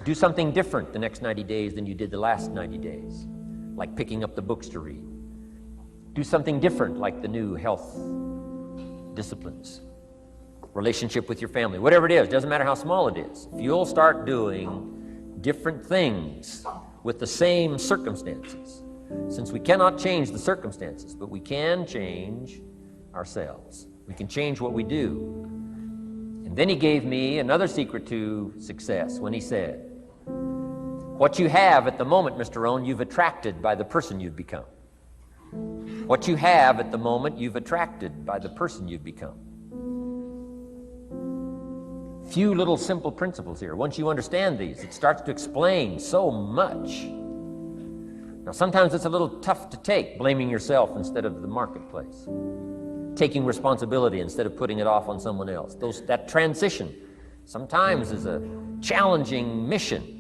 Do something different the next 90 days than you did the last 90 days, like picking up the books to read. Do something different, like the new health disciplines, relationship with your family, whatever it is, doesn't matter how small it is. If you'll start doing different things with the same circumstances, since we cannot change the circumstances, but we can change ourselves. We can change what we do. And then he gave me another secret to success when he said, what you have at the moment, Mr. Rohn, you've attracted by the person you've become. What you have at the moment, you've attracted by the person you've become. Few little simple principles here. Once you understand these, it starts to explain so much. Now, sometimes it's a little tough to take, blaming yourself instead of the marketplace, taking responsibility instead of putting it off on someone else. That transition sometimes is a challenging mission.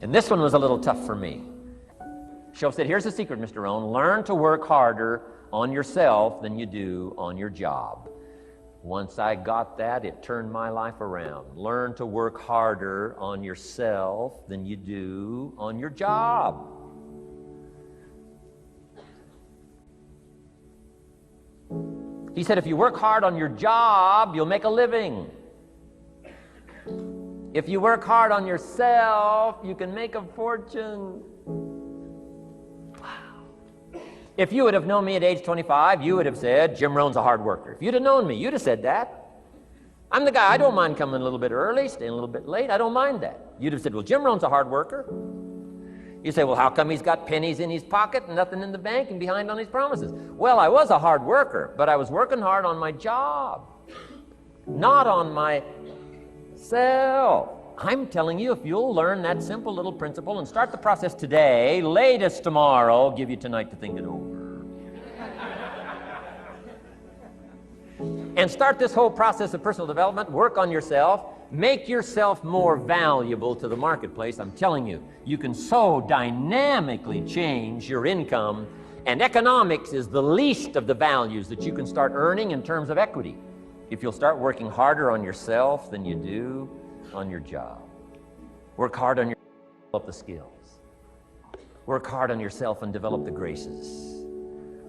And this one was a little tough for me. Shoaff said, here's the secret, Mr. Rohn. Learn to work harder on yourself than you do on your job. Once I got that, it turned my life around. Learn to work harder on yourself than you do on your job. He said, if you work hard on your job, you'll make a living. If you work hard on yourself, you can make a fortune. Wow. If you would have known me at age 25, you would have said, Jim Rohn's a hard worker. If you'd have known me, you'd have said that. I'm the guy, I don't mind coming a little bit early, staying a little bit late. I don't mind that. You'd have said, well, Jim Rohn's a hard worker. You say, well, how come he's got pennies in his pocket and nothing in the bank and behind on his promises? Well, I was a hard worker, but I was working hard on my job, not on myself. I'm telling you, if you'll learn that simple little principle and start the process today, latest tomorrow, give you tonight to think it over. And start this whole process of personal development, work on yourself, make yourself more valuable to the marketplace. I'm telling you, you can so dynamically change your income, and economics is the least of the values that you can start earning in terms of equity if you'll start working harder on yourself than you do on your job. Work hard on yourself and develop the skills. Work hard on yourself and develop the graces.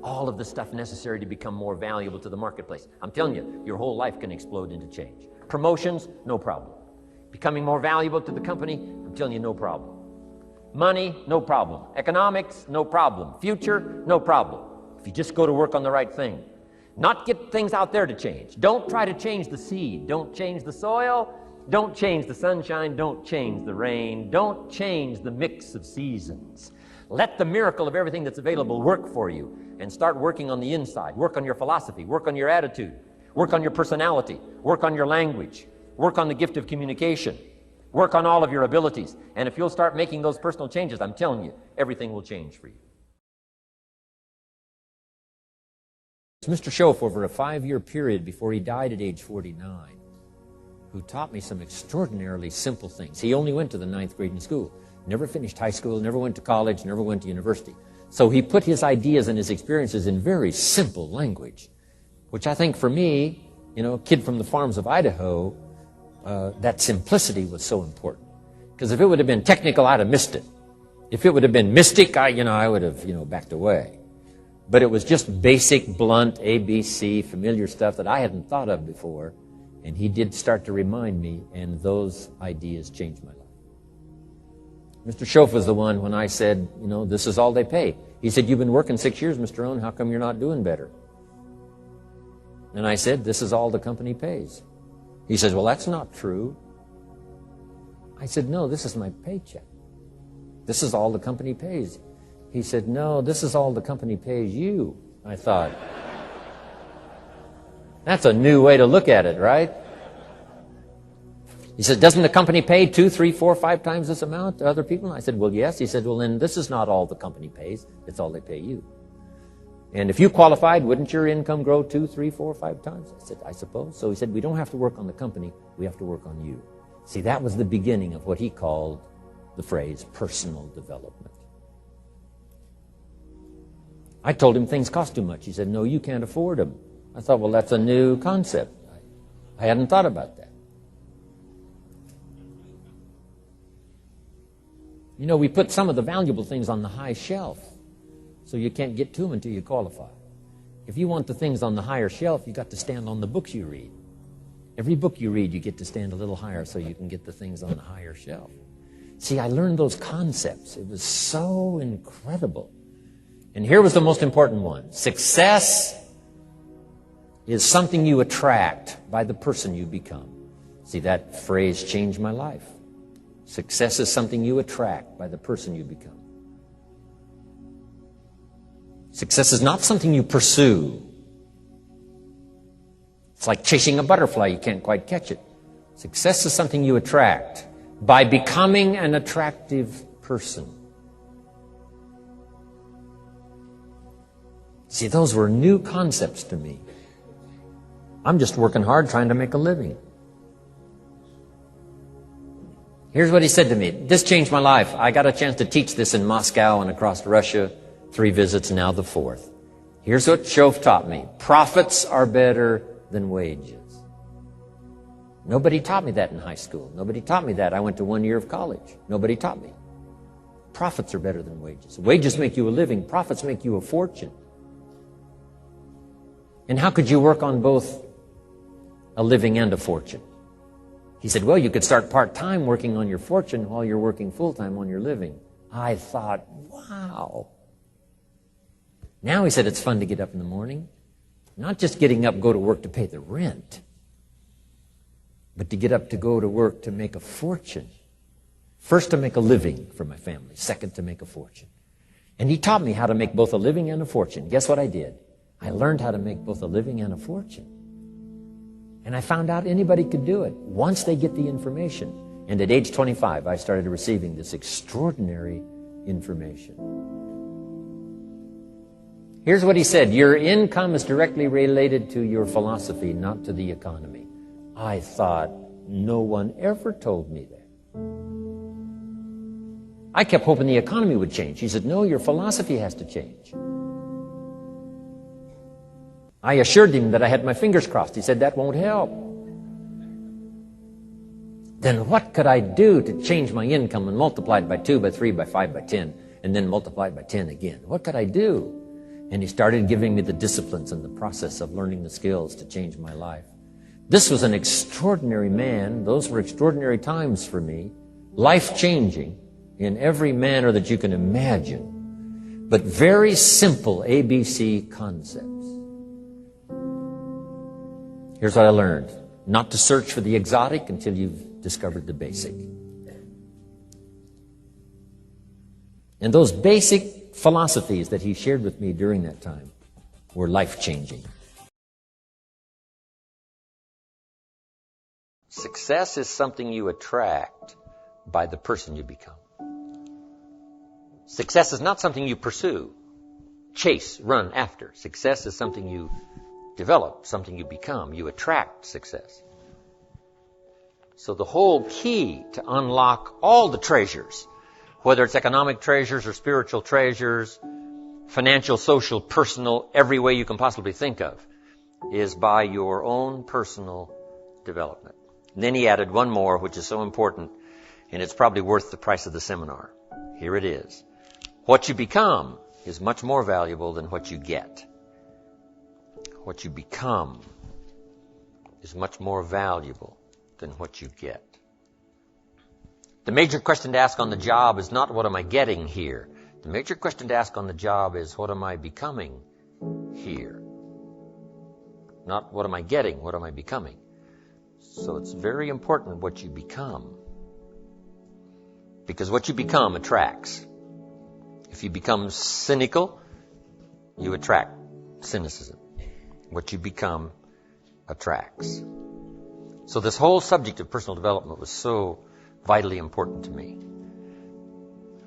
All of the stuff necessary to become more valuable to the marketplace. I'm telling you, your whole life can explode into change. Promotions, no problem. Becoming more valuable to the company, I'm telling you, no problem. Money, no problem. Economics, no problem. Future, no problem. If you just go to work on the right thing. Not get things out there to change. Don't try to change the seed. Don't change the soil. Don't change the sunshine. Don't change the rain. Don't change the mix of seasons. Let the miracle of everything that's available work for you, and start working on the inside. Work on your philosophy. Work on your attitude. Work on your personality. Work on your language. Work on the gift of communication. Work on all of your abilities. And if you'll start making those personal changes, I'm telling you, everything will change for you. Mr. Shoaff, over a 5-year period before he died at age 49, who taught me some extraordinarily simple things. He only went to the 9th grade in school, never finished high school, never went to college, never went to university. So he put his ideas and his experiences in very simple language, which I think for me, a kid from the farms of Idaho, that simplicity was so important. Because if it would have been technical, I'd have missed it. If it would have been mystic, I would have, backed away. But it was just basic, blunt, ABC, familiar stuff that I hadn't thought of before. And he did start to remind me, and those ideas changed my life. Mr. Shoaff was the one when I said, this is all they pay. He said, you've been working 6 years, Mr. Rohn, how come you're not doing better? And I said, this is all the company pays. He says, well, that's not true. I said, no, this is my paycheck. This is all the company pays. He said, no, this is all the company pays you. I thought, that's a new way to look at it, right? He said, doesn't the company pay 2, 3, 4, 5 times this amount to other people? And I said, well, yes. He said, well, then this is not all the company pays. It's all they pay you. And if you qualified, wouldn't your income grow 2, 3, 4, 5 times? I said, I suppose. So he said, we don't have to work on the company. We have to work on you. See, that was the beginning of what he called the phrase personal development. I told him things cost too much. He said, no, you can't afford them. I thought, well, that's a new concept. I hadn't thought about that. You know, we put some of the valuable things on the high shelf, so you can't get to them until you qualify. If you want the things on the higher shelf, you got to stand on the books you read. Every book you read, you get to stand a little higher so you can get the things on the higher shelf. See, I learned those concepts. It was so incredible. And here was the most important one. Success is something you attract by the person you become. See, that phrase changed my life. Success is something you attract by the person you become. Success is not something you pursue. It's like chasing a butterfly. You can't quite catch it. Success is something you attract by becoming an attractive person. See, those were new concepts to me. I'm just working hard trying to make a living. Here's what he said to me. This changed my life. I got a chance to teach this in Moscow and across Russia. 3 visits, now the 4th. Here's what Shove taught me. Profits are better than wages. Nobody taught me that in high school. Nobody taught me that. I went to 1 year of college. Nobody taught me. Profits are better than wages. Wages make you a living. Profits make you a fortune. And how could you work on both a living and a fortune? He said, well, you could start part-time working on your fortune while you're working full-time on your living. I thought, wow. Now, he said, it's fun to get up in the morning. Not just getting up, go to work to pay the rent, but to get up to go to work to make a fortune. First, to make a living for my family. Second, to make a fortune. And he taught me how to make both a living and a fortune. Guess what I did? I learned how to make both a living and a fortune. And I found out anybody could do it once they get the information. And at age 25, I started receiving this extraordinary information. Here's what he said. Your income is directly related to your philosophy, not to the economy. I thought, no one ever told me that. I kept hoping the economy would change. He said, no, your philosophy has to change. I assured him that I had my fingers crossed. He said, that won't help. Then what could I do to change my income and multiply it by 2, by 3, by 5, by 10, and then multiply it by 10 again? What could I do? And he started giving me the disciplines and the process of learning the skills to change my life. This was an extraordinary man. Those were extraordinary times for me. Life-changing in every manner that you can imagine. But very simple ABC concepts. Here's what I learned. Not to search for the exotic until you've discovered the basic. And those basic philosophies that he shared with me during that time were life-changing. Success is something you attract by the person you become. Success is not something you pursue, chase, run after. Success is something you develop, something you become. You attract success. So the whole key to unlock all the treasures, whether it's economic treasures or spiritual treasures, financial, social, personal, every way you can possibly think of, is by your own personal development. And then he added one more, which is so important, and it's probably worth the price of the seminar. Here it is. What you become is much more valuable than what you get. What you become is much more valuable than what you get. The major question to ask on the job is not what am I getting here. The major question to ask on the job is what am I becoming here. Not what am I getting, what am I becoming. So it's very important what you become. Because what you become attracts. If you become cynical, you attract cynicism. What you become attracts. So this whole subject of personal development was so vitally important to me.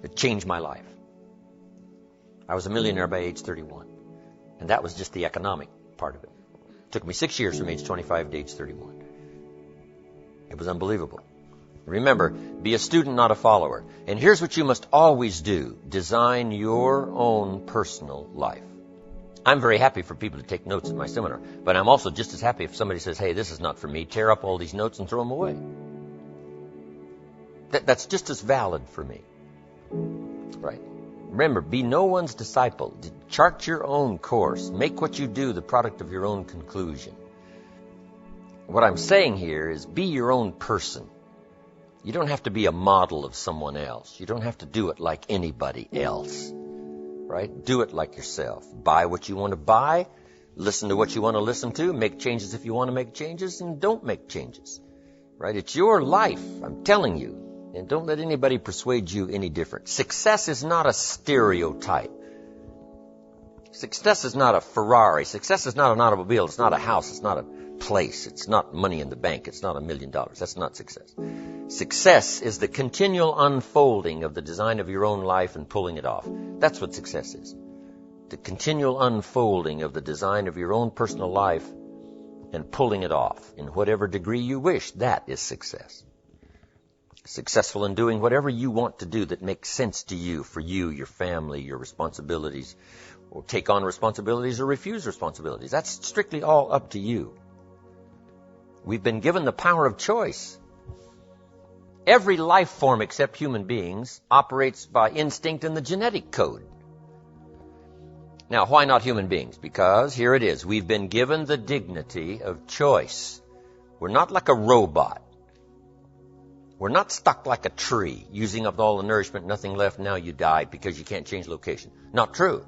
It changed my life. I was a millionaire by age 31. And that was just the economic part of it. It took me 6 years from age 25 to age 31. It was unbelievable. Remember, be a student, not a follower. And here's what you must always do. Design your own personal life. I'm very happy for people to take notes at my seminar, but I'm also just as happy if somebody says, hey, this is not for me, tear up all these notes and throw them away. That's just as valid for me. Right. Remember, be no one's disciple. Chart your own course. Make what you do the product of your own conclusion. What I'm saying here is be your own person. You don't have to be a model of someone else. You don't have to do it like anybody else. Right? Do it like yourself. Buy what you want to buy. Listen to what you want to listen to. Make changes if you want to make changes, and don't make changes. Right? It's your life, I'm telling you. And don't let anybody persuade you any different. Success is not a stereotype. Success is not a Ferrari. Success is not an automobile. It's not a house. It's not a place. It's not money in the bank. It's not $1 million. That's not success. Success is the continual unfolding of the design of your own life and pulling it off. That's what success is. The continual unfolding of the design of your own personal life and pulling it off in whatever degree you wish. That is success. Successful in doing whatever you want to do that makes sense to you, for you, your family, your responsibilities, or take on responsibilities or refuse responsibilities. That's strictly all up to you. We've been given the power of choice. Every life form except human beings operates by instinct in the genetic code. Now, why not human beings? Because here it is. We've been given the dignity of choice. We're not like a robot. We're not stuck like a tree, using up all the nourishment, nothing left, now you died because you can't change location. Not true.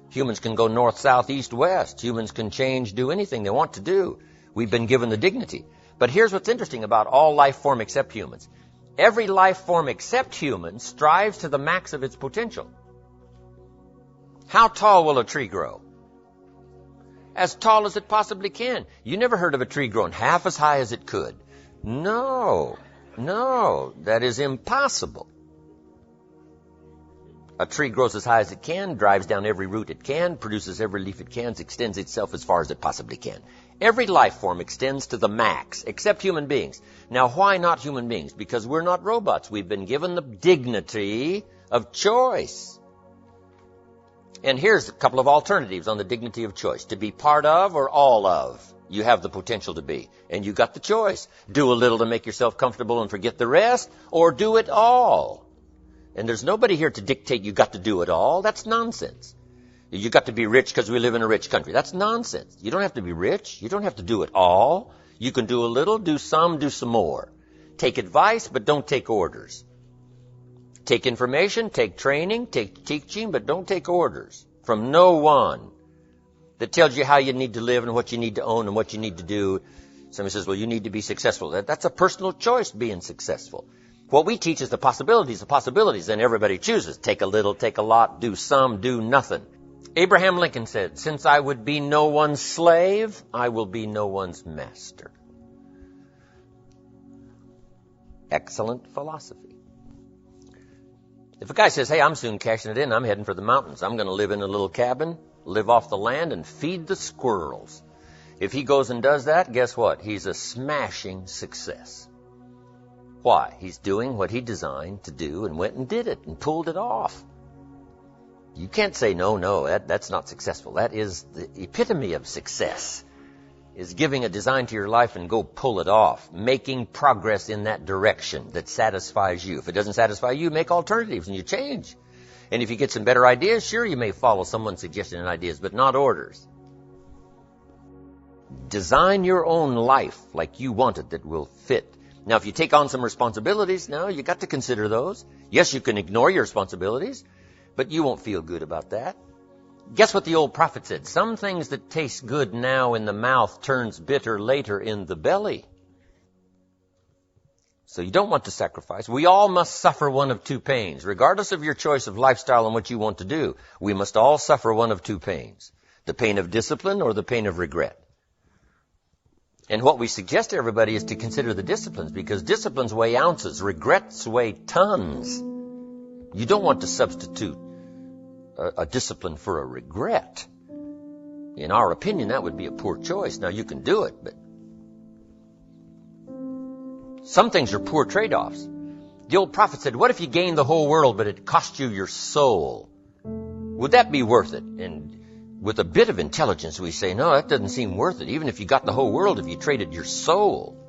Humans can go north, south, east, west. Humans can change, do anything they want to do. We've been given the dignity. But here's what's interesting about all life form except humans. Every life form except humans strives to the max of its potential. How tall will a tree grow? As tall as it possibly can. You never heard of a tree growing half as high as it could. No, that is impossible. A tree grows as high as it can, drives down every root it can, produces every leaf it can, extends itself as far as it possibly can. Every life form extends to the max, except human beings. Now, why not human beings? Because we're not robots. We've been given the dignity of choice. And here's a couple of alternatives on the dignity of choice. To be part of or all of. You have the potential to be. And you got the choice. Do a little to make yourself comfortable and forget the rest, or do it all. And there's nobody here to dictate you got to do it all. That's nonsense. You got to be rich because we live in a rich country. That's nonsense. You don't have to be rich. You don't have to do it all. You can do a little, do some more. Take advice, but don't take orders. Take information, take training, take teaching, but don't take orders from no one that tells you how you need to live and what you need to own and what you need to do. Somebody says, well, you need to be successful. That's a personal choice, being successful. What we teach is the possibilities, then everybody chooses. Take a little, take a lot, do some, do nothing. Abraham Lincoln said, since I would be no one's slave, I will be no one's master. Excellent philosophy. If a guy says, hey, I'm soon cashing it in, I'm heading for the mountains. I'm going to live in a little cabin, live off the land, and feed the squirrels. If he goes and does that, guess what? He's a smashing success. Why? He's doing what he designed to do and went and did it and pulled it off. You can't say, no, that's not successful. That is the epitome of success, is giving a design to your life and go pull it off, making progress in that direction that satisfies you. If it doesn't satisfy you, make alternatives and you change. And if you get some better ideas, sure, you may follow someone's suggestion and ideas, but not orders. Design your own life like you want it that will fit. Now, if you take on some responsibilities, now you got to consider those. Yes, you can ignore your responsibilities, but you won't feel good about that. Guess what the old prophet said? Some things that taste good now in the mouth turns bitter later in the belly. So you don't want to sacrifice. We all must suffer one of two pains. Regardless of your choice of lifestyle and what you want to do, we must all suffer one of two pains. The pain of discipline or the pain of regret. And what we suggest to everybody is to consider the disciplines, because disciplines weigh ounces, regrets weigh tons. You don't want to substitute a discipline for a regret. In our opinion, that would be a poor choice. Now, you can do it, but some things are poor trade-offs. The old prophet said, what if you gained the whole world, but it cost you your soul? Would that be worth it? And with a bit of intelligence, we say, no, that doesn't seem worth it. Even if you got the whole world, if you traded your soul,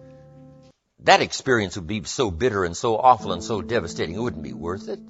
that experience would be so bitter and so awful and so devastating, it wouldn't be worth it.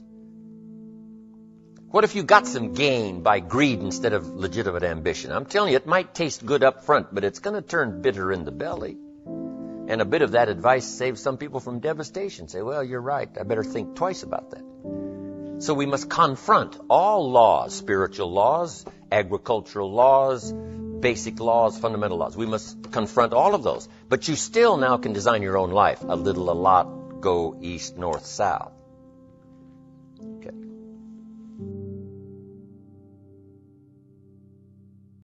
What if you got some gain by greed instead of legitimate ambition? I'm telling you, it might taste good up front, but it's going to turn bitter in the belly. And a bit of that advice saves some people from devastation. Say, well, you're right. I better think twice about that. So we must confront all laws, spiritual laws, agricultural laws, basic laws, fundamental laws. We must confront all of those. But you still now can design your own life. A little, a lot, go east, north, south.